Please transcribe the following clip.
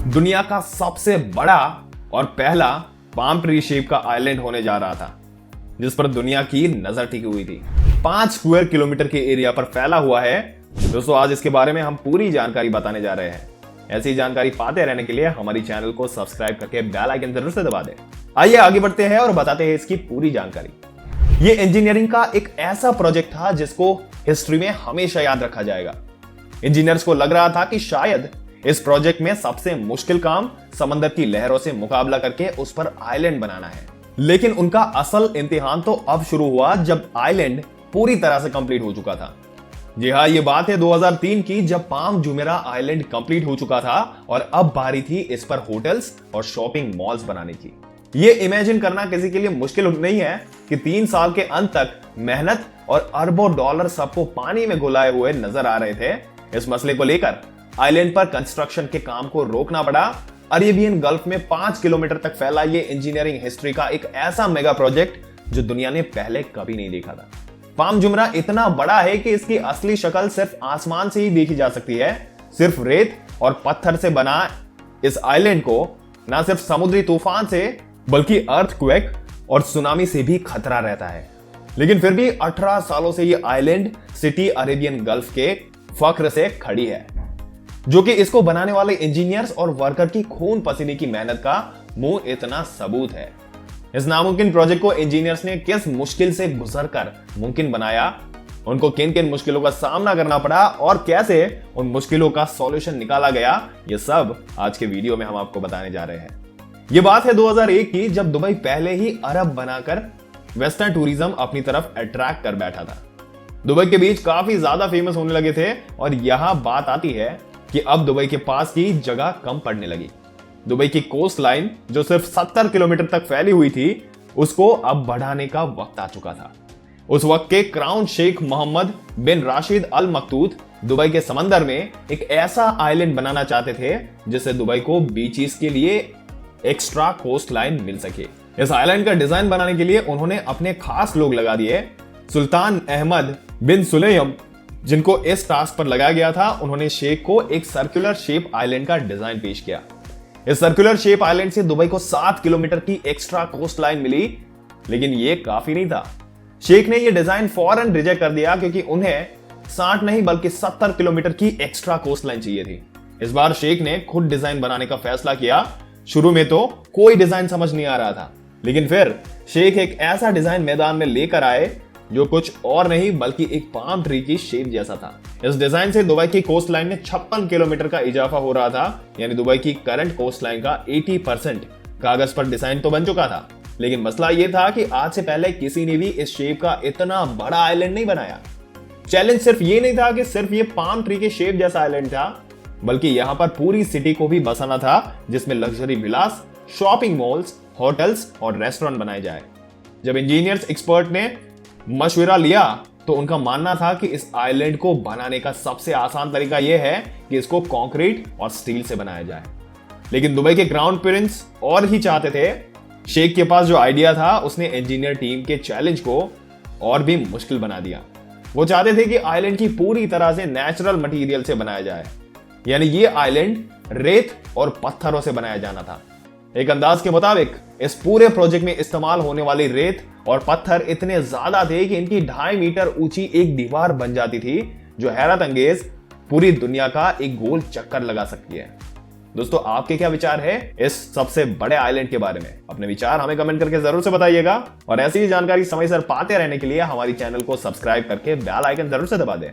दुनिया का सबसे बड़ा और पहला पाम ट्री शेप का आइलैंड होने जा रहा था, जिस पर दुनिया की नजर टिकी हुई थी। 5 स्क्वायर किलोमीटर के एरिया पर फैला हुआ है। दोस्तों, आज इसके बारे में हम पूरी जानकारी बताने जा रहे हैं। ऐसी जानकारी पाते रहने के लिए हमारी चैनल को सब्सक्राइब करके बेल आइकन जरूर से दबा दें। आइए आगे बढ़ते हैं और बताते हैं इसकी पूरी जानकारी। ये इंजीनियरिंग का एक ऐसा प्रोजेक्ट था जिसको हिस्ट्री में हमेशा याद रखा जाएगा। इंजीनियर्स को लग रहा था कि शायद इस प्रोजेक्ट में सबसे मुश्किल काम समंदर की लहरों से मुकाबला करके उस पर आइलैंड बनाना है। लेकिन उनका असल इम्तिहान तो अब शुरू हुआ जब आइलैंड पूरी तरह से कंप्लीट हो चुका था। जी हाँ, ये बात है 2003 की, जब पाम जुमेरा आइलैंड कंप्लीट हो चुका था और अब बारी थी इस पर होटल्स और शॉपिंग मॉल्स बनाने की। ये इमेजिन करना किसी के लिए मुश्किल नहीं है कि 3 साल के अंत तक मेहनत और अरबों डॉलर सबको पानी में घुलाए हुए नजर आ रहे थे। इस मसले को लेकर आइलैंड पर कंस्ट्रक्शन के काम को रोकना पड़ा। अरेबियन गल्फ में 5 किलोमीटर तक फैला ये इंजीनियरिंग हिस्ट्री का एक ऐसा मेगा प्रोजेक्ट जो दुनिया ने पहले कभी नहीं देखा था। पाम जुमरा इतना बड़ा है कि इसकी असली शक्ल सिर्फ आसमान से ही देखी जा सकती है। सिर्फ रेत और पत्थर से बना इस आइलैंड को ना सिर्फ समुद्री तूफान से बल्कि अर्थक्वेक और सुनामी से भी खतरा रहता है। लेकिन फिर भी 18 सालों से ये आइलैंड सिटी अरेबियन गल्फ के फख्र से खड़ी है, जो कि इसको बनाने वाले इंजीनियर्स और वर्कर की खून पसीने की मेहनत का मुंह इतना सबूत है। इस नामुमकिन प्रोजेक्ट को इंजीनियर्स ने किस मुश्किल से गुजरकर मुमकिन बनाया, उनको किन किन मुश्किलों का सामना करना पड़ा और कैसे उन मुश्किलों का सॉल्यूशन निकाला गया, ये सब आज के वीडियो में हम आपको बताने जा रहे हैं। ये बात है 2001 की, जब दुबई पहले ही अरब बनाकर वेस्टर्न टूरिज्म अपनी तरफ अट्रैक्ट कर बैठा था। दुबई के बीच काफी ज्यादा फेमस होने लगे थे और यहां बात आती है कि अब दुबई के पास की जगह कम पड़ने लगी। दुबई की कोस्ट लाइन जो सिर्फ 70 किलोमीटर तक फैली हुई थी, उसको अब बढ़ाने का वक्त आ चुका था। उस वक्त के क्राउन शेख मोहम्मद बिन राशिद अल मकतूद दुबई के समंदर में एक ऐसा आइलैंड बनाना चाहते थे जिससे दुबई को बीचेस के लिए एक्स्ट्रा कोस्ट लाइन मिल सके। इस आइलैंड का डिजाइन बनाने के लिए उन्होंने अपने खास लोग लगा दिए। सुल्तान अहमद बिन सुलेम, जिनको इस टास्क पर लगाया गया था, उन्होंने शेख को एक सर्कुलर शेप आइलैंड का डिजाइन पेश किया। इस सर्कुलर शेप आइलैंड से दुबई को 7 किलोमीटर की एक्स्ट्रा कोस्ट लाइन मिली, लेकिन ये काफी नहीं था। शेख ने यह डिजाइन फौरन रिजेक्ट कर दिया क्योंकि उन्हें 60 नहीं बल्कि 70 किलोमीटर की एक्स्ट्रा कोस्ट लाइन चाहिए थी। इस बार शेख ने खुद डिजाइन बनाने का फैसला किया। शुरू में तो कोई डिजाइन समझ नहीं आ रहा था, लेकिन फिर शेख एक ऐसा डिजाइन मैदान में लेकर आए जो कुछ और नहीं बल्कि एक पाम ट्री की शेप जैसा था। इस डिजाइन से दुबई की कोस्ट लाइन में 56 किलोमीटर का इजाफा हो रहा था, यानी दुबई की करंट कोस्ट लाइन का 80% कागज पर डिजाइन तो बन चुका था। लेकिन मसला यह था कि आज से पहले किसी ने भी इस शेप का इतना बड़ा आइलैंड नहीं बनाया। चैलेंज सिर्फ ये नहीं था कि सिर्फ ये पाम ट्री के शेप जैसा आइलैंड था, बल्कि यहां पर पूरी सिटी को भी बसाना था, जिसमें लग्जरी विलास, शॉपिंग मॉल्स, होटल्स और रेस्टोरेंट बनाए जाए। जब इंजीनियर्स एक्सपर्ट ने मशवरा लिया तो उनका मानना था कि इस आइलैंड को बनाने का सबसे आसान तरीका यह है कि इसको कंक्रीट और स्टील से बनाया जाए। लेकिन दुबई के क्राउन प्रिंस और ही चाहते थे। शेख के पास जो आइडिया था, उसने इंजीनियर टीम के चैलेंज को और भी मुश्किल बना दिया। वो चाहते थे कि आइलैंड की पूरी तरह से नेचुरल मटेरियल से बनाया जाए, यानी ये आइलैंड रेत और पत्थरों से बनाया जाना था। एक अंदाज के मुताबिक इस पूरे प्रोजेक्ट में इस्तेमाल होने वाली रेत और पत्थर इतने ज्यादा थे कि इनकी 2.5 मीटर ऊंची एक दीवार बन जाती थी, जो हैरत अंगेज पूरी दुनिया का एक गोल चक्कर लगा सकती है। दोस्तों, आपके क्या विचार है इस सबसे बड़े आइलैंड के बारे में? अपने विचार हमें कमेंट करके जरूर से बताइएगा और ऐसी ही जानकारी समय सर पाते रहने के लिए हमारी चैनल को सब्सक्राइब करके बेल आइकन जरूर से दबा दें।